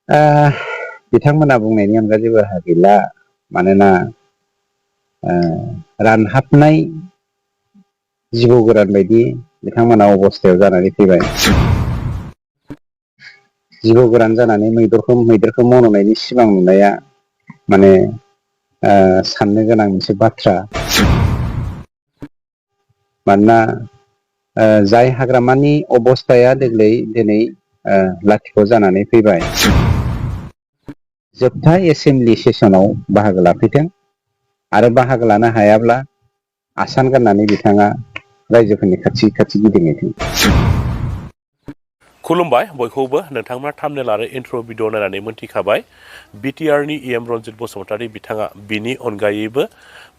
ओ बिथांमोना बुंनायनि अनगा जेबो राहा गैला। मानोना रानहाबनाय जिबौ गोरान बायदि बिथांमोना अबस्थायाव जानानै फैबाय। जिबौ गोरान जानानै मैदेरखौ मन'नायनि सिमां नुनाया माने साननो गोनां मोनसे बाथ्रा। मानोना जाय हाग्रामानि अबस्थाया देग्लाय दिनै लाथिख' जानानै फैबाय। जोबथा एसेमब्लि सेसनाव बाहागो लाफैथों आरो बाहागो लानो हायाब्ला आसान गाननानै बिथाङा रायजोफोरनि खाथि खाथि गिदिंहैथों। खुलुमबाय बयखौबो। नोंथांमोना थाम्बनेल आरो इन्ट्र' भिडिअ नायनानै मोनथिखाबाय बिटिआरनि EM रन्जित बसुमतारी बिथाङा बिनि अनगायैबो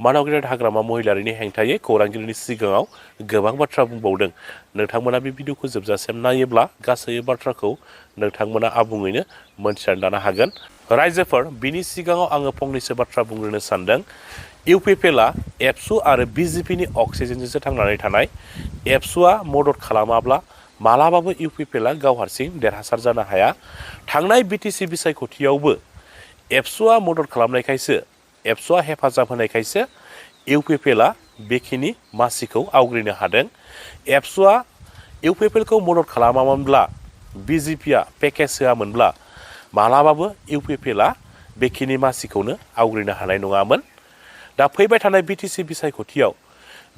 मानाव गेदेर हाग्रामा महिलारिनि हेंथायै खौरांगिरिनि सिगाङाव गोबां बाथ्रा बुंबावदों। नोंथांमोना बे भिडिअखौ जोबजासिम नायोब्ला गासै बाथ्राखौ नोंथांमोना आबुङैनो मोनथिनानै लानो हागोन। रायजोफोर, बिनि सिगाङाव आङो फंनैसो बाथ्रा बुंग्रोनो सानदों। इउपिपिएलआ एबसु आरो बिजेपिनि अक्सिजेनजोंसो थांनानै थानाय। एबसुआ मदद खालामाब्ला मालाबाबो इउपिपिएलआ गाव हारसिं देरहासार जानो हाया। थांनाय बिटिसि बिसायख'थियावबो एबसुआ मदद खालामनायखायसो, एबसुआ हेफाजाब होनायखायसो इउपिपिएलआ बेखिनि मासिखौ आवग्रिनो हादों। एबसुआ इउपिपिएलखौ मदद खालामामोनब्ला, बिजेपिआ पेकेज होआमोनब्ला मालाबाबो इउपिपिएलआ बेखिनि मासिखौनो आवग्रिनो हानाय नङामोन। दा फैबाय थानाय बिटिसि बिसायख'थियाव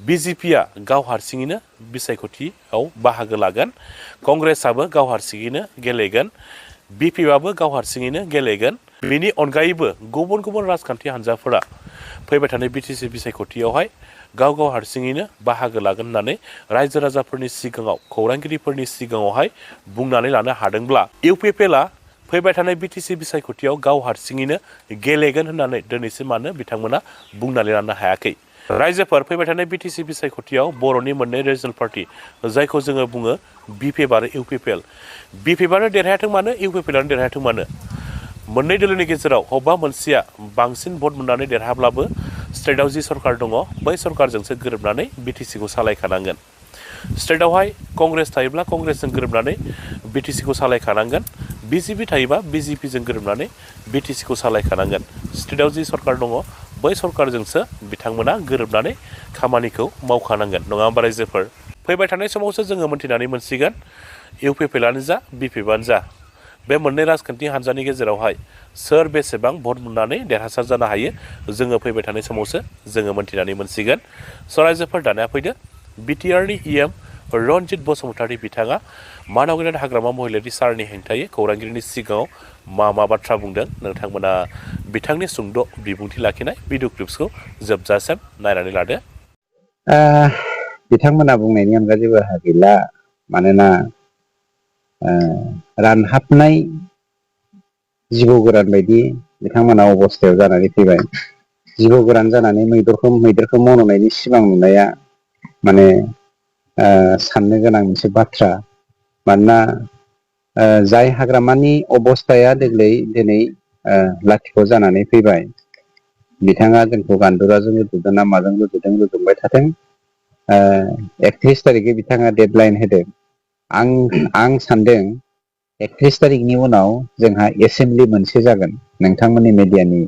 बिजेपिआ गाव हारसिङैनो बिसायख'थियाव बाहागो लागोन। कंग्रेसआबो गाव हारसिङैनो गेलेगोन। बिपिआबो गाव हारसिङैनो गेलेगोन। बेनि अनगायैबो गुबुन गुबुन राजखान्थि हान्जाफोरा फैबाय थानाय बिटिसि बिसायख'थियावहाय गाव गाव हारसिङैनो बाहागो लागोन होननानै रायजो राजाफोरनि सिगाङाव, खौरांगिरिफोरनि सिगाङावहाय बुंनानै लानो हादोंब्ला इउपिपिएलआ फैबाय थानाय बिटिसि बिसायख'थियाव गाव हारसिङैनो गेलेगोन होननानै दिनैसिम मानो बिथांमोना बुंनानै लानो हायाखै। रायजोफोर, फैबाय थानाय बिटिसि बिसायख'थियाव बर'नि मोननै रिजनेल पार्टि जायखौ जोङो बुङो बिपिएफ आरो इउपिपिएल, बिपिएफआनो देरहायाथों मानो, इउपिपिएलआनो देरहायाथों मानो, मोननै दोलोनि गेजेराव बबेबा मोनसेया बांसिन भट मोननानै देरहाब्लाबो स्टेटआव जि सरकार दङ बै सरकारजोंसो गोरोबनानै बिटिसिखौ सालायखानांगोन। स्टेटआवहाय कंग्रेस थायोब्ला कंग्रेसजों गोरोबनानै बिटिसिखौ सालायखानांगोन। बिजेपि थायोबा बिजेपिजों गोरोबनानै बिटिसिखौ सालायखानांगोन। स्टेटआव जि सरकार दङ बै सरकारजोंसो बिथांमोना गोरोबनानै खामानिखौ मावखानांगोन। नङा होमबा रायजोफोर? फैबाय थानाय समावसो जोङो मोनथिनानै मोनसिगोन इउपिपिएलआनो जा बिपिएफआनो जा बे मोननै राजखान्थि हान्जानि गेजेरावहाय सोर बेसेबां भट मोननानै देरहासार जानो हायो। जोङो फैबाय थानाय समावसो जोङो मोनथिनानै मोनसिगोन। स' रायजोफोर, दानिया फैदो बिटिआरनि EM रन्जित बसुमतारी बिथाङा मानाव गेदेर हाग्रामा महिलारि सारनि हेंथायै खौरांगिरिनि सिगाङाव मा बाथ्रा बुंदों। नोंथांमोना बिथांनि सुंद' बिबुंथि लाखिनाय भिडिअ क्लिप्सखौ जोबजासिम नायनानै लादो। बिथांमोना बुंनायनि अनगा जेबो राहा गैला। मानोना रानहाबनाय जिबौ गोरान बायदि बिथांमोना अबस्थायाव जानानै फैबाय। जिबौ गोरान जानानै मैदेरखौ मन'नायनि सिमां नुनाया माने साननो गोनां मोनसे बाथ्रा। मानोना जाय हाग्रामानि अबस्थाया देग्लाय दिनै लाथिख' जानानै फैबाय। बिथाङा जोंखौ गान्दुराजों रुजुदों ना माजों रुजुदों रुजुबाय थाथों। 31 थारिखै बिथाङा डेडलाइन होदों। आं सानदों 31 थारिखनि उनाव जोंहा एसेमब्लि मोनसे जागोन। नोंथांमोननि मेडियानि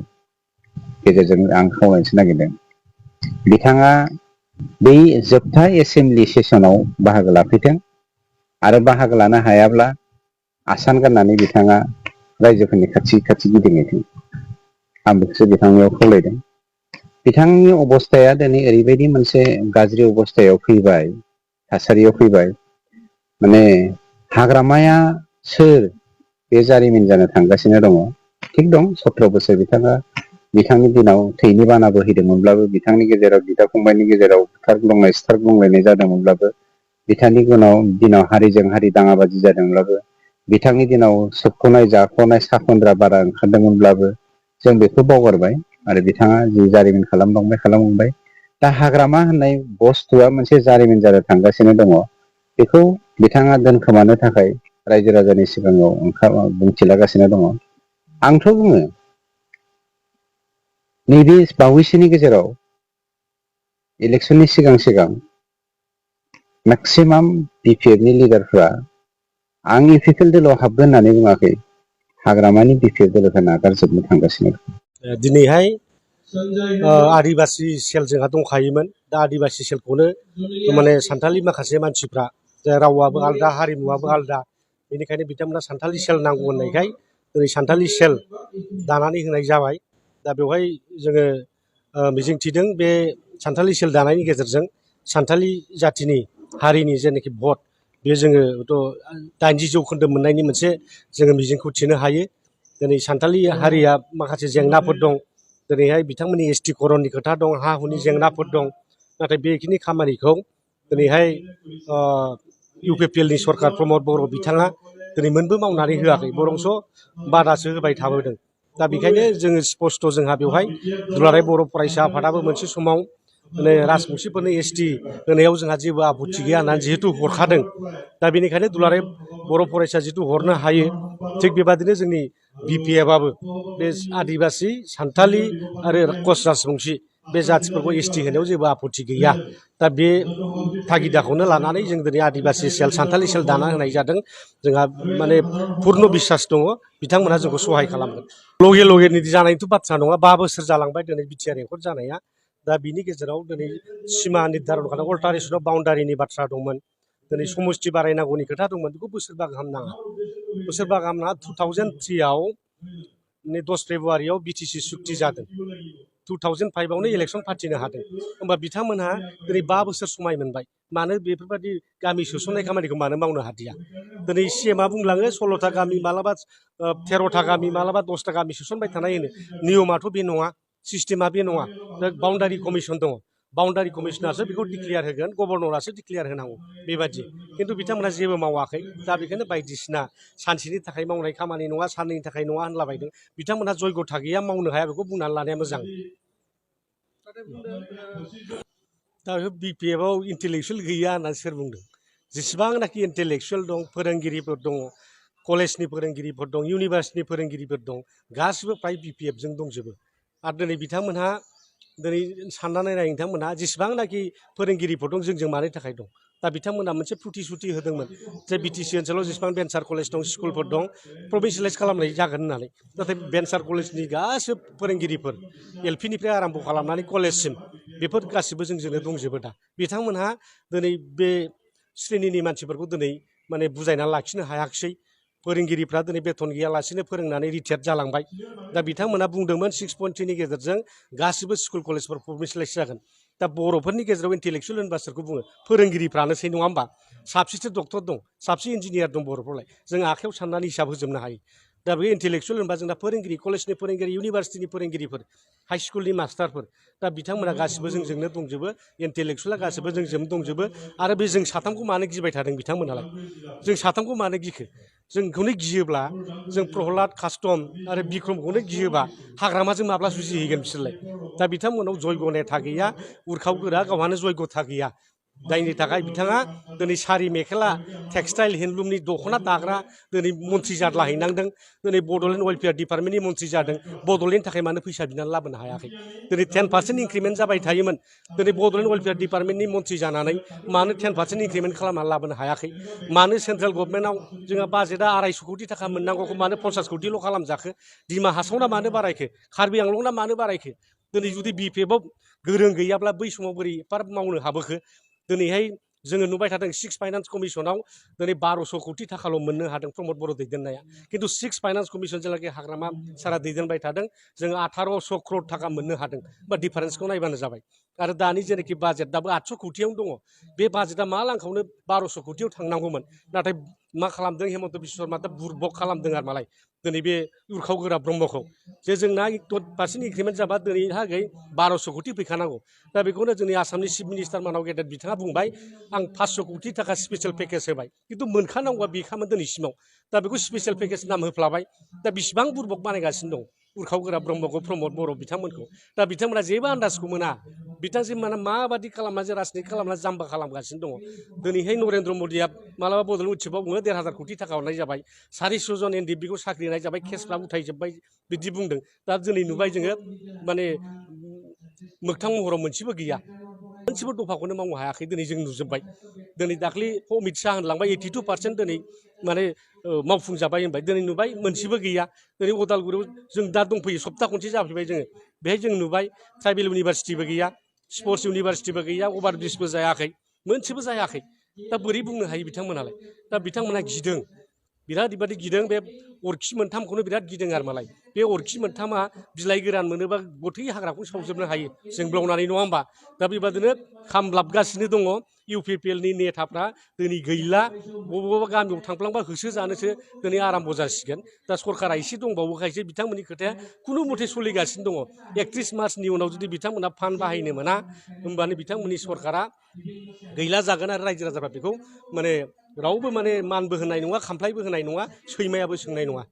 गेजेरजों आं खावलायनो नागिरदों, बिथाङा बै जोबथा एसेमब्लि सेसनाव बाहागो लाफैथों आरो बाहागो लानो हायाब्ला आसान गाननानै बिथाङा रायजोफोरनि खाथि खाथि गिदिंहैथों। आं बेखौसो बिथांनियाव खावलायदों। बिथांनि अबस्थाया दिनै ओरैबायदि मोनसे गाज्रि अबस्थायाव फैबाय, थासारियाव फैबाय। माने हाग्रामाया सोर बे जारिमिन जानो थांगासिनो दङ। थिग दं, 17 बोसोर बिथांनि दिनाव थैनि बाना बोहैदोंमोनब्लाबो, बिथांनि गेजेराव बिदा फंबायनि गेजेराव सिथार बुंलायनाय जादोंमोनब्लाबो, बिथांनि दिनाव हारिजों हारि दाङाबाजि जादोंब्लाबो, बिथांनि दिनाव सोबख'नाय जाख'नाय साखन्द्रा बारा ओंखारदोंमोनब्लाबो जों बेखौ बावगारबाय आरो बिथाङा जि जारिमिन खालामलांबाय। दा हाग्रामा होननाय बुस्थुआ मोनसे जारिमिन जानो थांगासिनो दङ। बेखौ बिथाङा दोनखोमानो थाखाय रायजो राजानि सिगाङाव बुंथिलागासिनो दङ। आंथ' बुङो, नैबे बावैसोनि गेजेराव इलेक्सननि सिगां मेक्सिमाम बिपिएफनि लिडारफ्रा आं इउपिपिएल दोलोआव हाबगोन होननानै बुङाखै। हाग्रामानि बिपिएफ दोलोखौ नागारजोबनो थांगासिनो दं। दिनैहाय आदिबासि सेल जोंहा दंखायोमोन। दा आदिबासि सेलखौनो माने सानथालि माखासे मानसिफ्रा रावाबो आलदा हारिमुवाबो आलदा, बेनिखायनो बिथांमोना सानथालि सेल नांगौ होननायखाय दिनै सानथालि सेल दानानै होनाय जाबाय। दा बेवहाय जोङो मिजिंथिदों बे सानथालि सेल दानायनि गेजेरजों सानथालि जाथिनि हारिनि जेनाखि भट बे जोङो 80% मोननायनि मोनसे जोङो मिजिंखौ थिनो हायो। दिनै सानथालि हारिया माखासे जेंनाफोर दं। दिनैहाय बिथांमोननि एसटि करननि खोथा दं, हा हुनि जेंनाफोर दं। नाथाय बेखिनि खामानिखौ दिनैहाय इउपिपिएलनि सरकार प्रमद बर' बिथाङा दिनै मोनबो मावनानै होआखै, बरंस' बादासो होबाय थाबोदों। दा बेखायनो जोङो स्पस्ट जोंहा बेवहाय दुलाराय बर' फरायसा आफादाबो मोनसे समाव माने राजबंसिफोरनो एसटि होनायाव जोंहा जेबो आपत्ति गैया होननानै जिहेतु हरखादों। दा बेनिखायनो दुलाराय बर' फरायसा जिहेतु हरनो हायो, थिग बेबादिनो जोंनि बिपिएफआबो बे आदिबासि, सानथालि आरो कस राजबंसि बे जाथिफोरखौ एसटि होनायाव जेबो आपत्ति गैया। दा बे थागिदाखौनो लानानै जों दिनै आदिबासि सेल, सानथालि सेल दाना होनाय जादों। जोंहा माने पुर्न बिसास दङ बिथांमोनहा जोंखौ सहाय खालामगोन। लगे लगेनि जानायनिथ' बाथ्रा नङा, 5 बोसोर जालांबाय दिनै बिटिआर एकर्ड जानाया। दा बिनि गेजेराव दिनै सिमा निर्धारन खालाम अल्टारेसन अफ बाउन्डारिनि बाथ्रा दंमोन, दिनै समस्ति बारायनांगौनि खोथा दंमोन, बेखौ बोसोरबा गाहाम नाङा। बोसोरबा गाहाम नाङा। 2003आव 10 फेब्रुवारियाव बिटिसि सुक्ति जादों। 2005आवनो इलेक्सन फाथिनो हादों। होमबा बिथांमोनहा दिनै 5 बोसोर समाय मोनबाय। मानो बेफोरबायदि गामि सोसननाय खामानिखौ मानो मावनो हादिया? दिनै सिएमआ बुंलाङो 16था गामि, मालाबा 13था गामि, मालाबा 10था गामि सोसनबाय थानाय होनो। नियमाथ' बे नङा, सिस्टेमा बे नङा। दा बाउन्डारि कमिसन दङ। बाउन्डारि कमिसनासो बेखौ डिक्लियार होगोन, गभर्नरासो डिक्लियार होनांगौ बेबायदि। खिन्थु बिथांमोना जेबो मावाखै। दा बेखायनो बायदिसिना सानसेनि थाखाय मावनाय खामानि नङा, साननैनि थाखाय नङा होनलाबायदों। बिथांमोनहा जयग'था गैया, मावनो हाया, बेखौ बुंनानै लानाया मोजां। दा बिपिएफआव इन्टेलेक्सुवेल गैया होननानै सोर बुंदों? जेसेबांनाखि इन्टेलेक्सुवेल दं, फोरोंगिरिफोर दङ, कलेजनि फोरोंगिरिफोर दं, इउनिभार्सिटिनि फोरोंगिरिफोर दं, गासिबो फ्राय बिपिएफजों दंजोबो। आरो दिनै बिथांमोनहा दिनै साननानै नाय नोंथांमोनहा जेसेबांनाखि फोरोंगिरिफोर दं, जोंजों मानि थाखाय दं? दा बिथांमोना मोनसे प्रतिश्रुति होदोंमोन जे बिटिसि ओनसोलाव जेसेबां भेन्सार कलेज दं, स्कुलफोर दं, प्रभिन्सियेलाइज खालामनाय जागोन होननानै। नाथाय भेन्सार कलेजनि गासिबो फोरोंगिरिफोर एलपिनिफ्राय आराम्भ खालामनानै कलेजसिम बेफोर गासिबो जोंजोंनो दंजोबो। दा बिथांमोनहा दिनै बे श्रेणिनि मानसिफोरखौ दिनै माने बुजायनानै लाखिनो हायाखिसै। फोरोंगिरिफ्रा दिनै बेथन गैयालासेनो फोरोंनानै रिटायार्ड जालांबाय। दा बिथांमोना बुंदोंमोन 6.3नि गेजेरजों गासिबो स्कुल कलेजफोर प्रभिन्सियेलाइज जागोन। दा बर'फोरनि गेजेराव इन्टेलेक्सुवेल होनबा सोरखौ बुङो? फोरोंगिरिफ्रानोसै, नङा होमबा? साबेसे डक्टर दं, साबेसे इन्जिनियार दं बर'फ्रावलाय? जों आखायाव साननानै हिसाब होजोबनो हायो। दा बे इन्टेलेक्सुवेल होनबा जोंना फोरोंगिरि, कलेजनि फोरोंगिरि, इउनिभार्सिटिनि फोरोंगिरिफोर, हाइ स्कुलनि मास्टारफोर, दा बिथांमोना गासिबो जोंजोंनो दंजोबो। इन्टेलेक्सुवेला गासिबो जोंजोंनो दंजोबो। आरो बे जों साथामखौ मानो गिबाय थादों बिथांमोनालाय? जों साथामखौ मानो गिखो? जोंखौनो गियोब्ला, जों प्रहलाद, कास्टम आरो बिक्रमखौनो गियोबा हाग्रामाजों माब्ला जुजिहैगोन बिसोरलाय? दा बिथांमोनाव जयग' नेथा गैया, उरखाव गोरा, गावहानो जयग'था गैया। जायनि थाखाय बिथाङा दिनै सारि मेखेला टेक्सटाइल हेन्दलुमनि दख'ना दाग्रा दिनै मन्थ्रि जाद्लाहैनांदों। दिनै बड'लेण्ड वेलफेयार डिपार्टमेन्टनि मन्थ्रि जादों। बड'लेण्डनि थाखाय मानो फैसा बिनानै लाबोनो हायाखै? दिनै 10% इंक्रिमेन्ट जाबाय थायोमोन। दिनै बड'लेण्ड वेलफेयार डिपार्टमेन्टनि मन्थ्रि जानानै मानो 10% इंक्रिमेन्ट खालामनानै लाबोनो हायाखै? मानो सेन्ट्रेल गभर्नमेन्टआव जोंहा बाजेटआ 250 कोटि थाखा मोननांगौखौ मानो 50 कोटिल' खालामजाखो? दिमा हासावना मानो बारायखो? कार्बि आंलंना मानो बारायखो? दिनै जुदि बिपिएफआव गोरों गैयाब्ला बै समाव बोरै एफाराब मावनो हाबोखो? दिनैहाय जोङो नुबाय थादों 6 फाइनान्स कमिसनाव दिनै 1200 कोटि थाखाल' मोननो हादों प्रमद बर' दैदेननाया। खिन्थु 6 फाइनान्स कमिसन जेलाखि हाग्रामा सारा दैदेनबाय थादों, जोङो 1800 क्रर थाखा मोननो हादों। बा डिफारेन्सखौ नायबानो जाबाय। आरो दानि जेनाखि बाजेट दाबो 800 कोटियावनो दङ। बे बाजेटआ मा लांखावनो 1200 कोटियाव थांनांगौमोन। नाथाय मा खालामदों हेमन्त बिश्व शर्मा दा बुरबक खालामदों आरो मालाय दिनै बे उरखाव गोरा ब्रह्मखौ। जे जोंना 10% इंक्रिमेन्ट जाबा दिनैहागै 1200 कोटि फैखानांगौ। दा बेखौनो जोंनि आसामनि चिफ मिनिस्टार मानाव गेदेर बिथाङा बुंबाय, आं 500 कोटि थाखा स्पेसियेल पेकेज होबाय। खिन्थु मोनखानांगौआ बेखामोन दिनैसिमाव। दा बेखौ स्पेसियेल पेकेज नाम होफ्लाबाय। दा बिसिबां बुरबक बानायगासिनो दं उरखाव गोरा ब्रह्मखौ, प्रमद बर' बिथांमोनखौ। दा बिथांमोना जेबो आन्दाजखौ मोना। बिथांमोना माबादि खालामना जे राजनिति खालामना जाम्बा खालामगासिनो दङ। दिनैहाय नरेन्द्र मदिया मालाबा बड'लेण्ड उत्सबआव बुङो 1500 कोटि थाखा हरनाय जाबाय। 400 जन एनडिएफबिखौ साख्रि होनाय जाबाय, केसफ्रा उथायजोब्बाय बिदि बुंदों। दा दिनै नुबाय जोङो माने मोगथां महराव मोनसेबो गैया। मोनसेबो दफाखौनो मावनो हायाखै दिनै जों नुजोब्बाय। दिनै दाख्लै अमित शाह होनलांबाय 82% दिनै माने मावफुंजाबाय होनबाय दिनै नुबाय मोनसेबो गैया दिनै अदालगुरियाव जों दा दंफैयो सप्ता खनसे जाफैबाय जोङो बेहाय जों नुबाय ट्राइबेल इउनिभारसिटिबो गैया स्पर्ट्स इउनिभारसिटिबो गैया अभार ब्रिजबो जायाखै मोनसेबो जायाखै दा बोरै बुंनो हायो बिथांमोनालाय दा बिथांमोना गिदों बिराद बेबादि गिदों बे अरखि मोनथामखौनो बिराद गिदों आरो मालाय बे अरखि मोनथामा बिलाइ गोरान मोनोबा गथै हाग्राखौ सावजोबनो हायो जोंब्लावनानै नङा होमबा दा बेबादिनो खामलाबगासिनो दङ इउ पि पि एलनि नेताफ्रा दिनै गैला बबेबा गामियाव थांफ्लांबा होसो जानोसो दिनै आराम्भ जासिगोन दा सरकारा एसे दंबावोखायसो बिथांमोननि खोथाया खुनु मथे सोलिगासिनो दङ 31 मार्चनि उनाव जुदि बिथांमोना फान्ड बाहायनो मोना होमबानो बिथांमोननि सरकारा गैला जागोन आरो रायजो राजाफ्रा बेखौ माने रावबो माने मानबो होनाय नङा खामफ्लायबो होनाय नङा सैमायाबो सोंनाय नङा